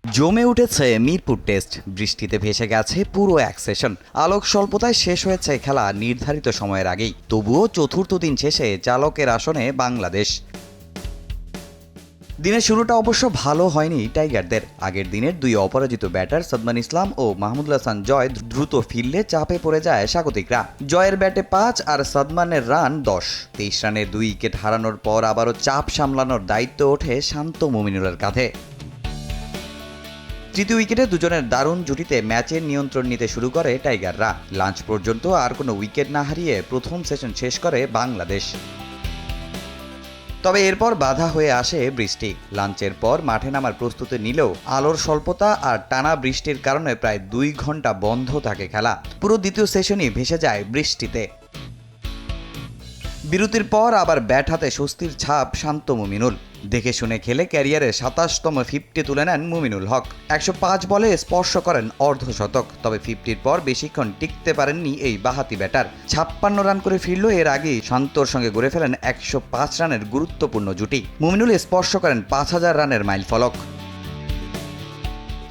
জমে উঠেছে মিরপুর টেস্ট। বৃষ্টিতে ভেসে গেছে পুরো এক সেশন। আলোক স্বল্পতায় শেষ হয়েছে খেলা নির্ধারিত সময়ের আগেই। তবুও চতুর্থ দিন শেষে চালকের আসনে বাংলাদেশ। দিনের শুরুটা অবশ্য ভালো হয়নি টাইগারদের। আগের দিনের দুই অপরাজিত ব্যাটার সাদমান ইসলাম ও মাহমুদুল হাসান জয় দ্রুত ফিরলে চাপে পড়ে যায় স্বাগতিকরা। জয়ের ব্যাটে 5 আর সাদমানের রান 10। 23 রানে 2 উইকেট হারানোর পর আবারও চাপ সামলানোর দায়িত্ব ওঠে শান্ত মুমিনুলের কাঁধে। তৃতীয় উইকেটে দুজনের দারুণ জুটিতে ম্যাচের নিয়ন্ত্রণ নিতে শুরু করে টাইগাররা। লাঞ্চ পর্যন্ত আর কোনো উইকেট না হারিয়ে প্রথম সেশন শেষ করে বাংলাদেশ। তবে এরপর বাধা হয়ে আসে বৃষ্টি। লাঞ্চের পর মাঠে নামার প্রস্তুতি নিলেও আলোর স্বল্পতা আর টানা বৃষ্টির কারণে প্রায় 2 ঘন্টা বন্ধ থাকে খেলা। পুরো দ্বিতীয় সেশনই ভেসে যায় বৃষ্টিতে। বিরতির পর আবার ব্যাট হাতে স্বস্তির ছাপ শান্ত মুমিনুল। দেখে শুনে খেলে ক্যারিয়ারে 27তম 50 তুলে নেন মুমিনুল হক। 105 বলে স্পর্শ করেন অর্ধশতক। তবে 50-র পর বেশিক্ষণ টিকতে পারেননি এই বাঁহাতি ব্যাটার। 56 রান করে ফিরল এর আগেই শান্তর সঙ্গে গড়ে ফেলেন 105 রানের গুরুত্বপূর্ণ জুটি। মুমিনুল স্পর্শ করেন 5000 রানের মাইলফলক।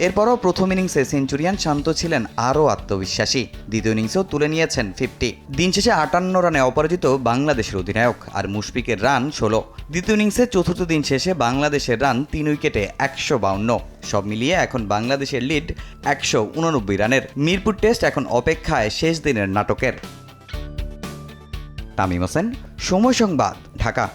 এরপরও প্রথম ইনিংসে সেঞ্চুরিয়ান শান্ত ছিলেন আরও আত্মবিশ্বাসী। দ্বিতীয় ইনিংসেও তুলে নিয়েছেন 50। দিন শেষে 58 রানে অপরাজিত বাংলাদেশের অধিনায়ক, আর মুশফিকের রান 16। দ্বিতীয় ইনিংসে চতুর্থ দিন শেষে বাংলাদেশের রান 3 উইকেটে 152। সব মিলিয়ে এখন বাংলাদেশের লিড 189 রানের। মিরপুর টেস্ট এখন অপেক্ষায় শেষ দিনের নাটকের। তামিম হোসেন, সময় সংবাদ, ঢাকা।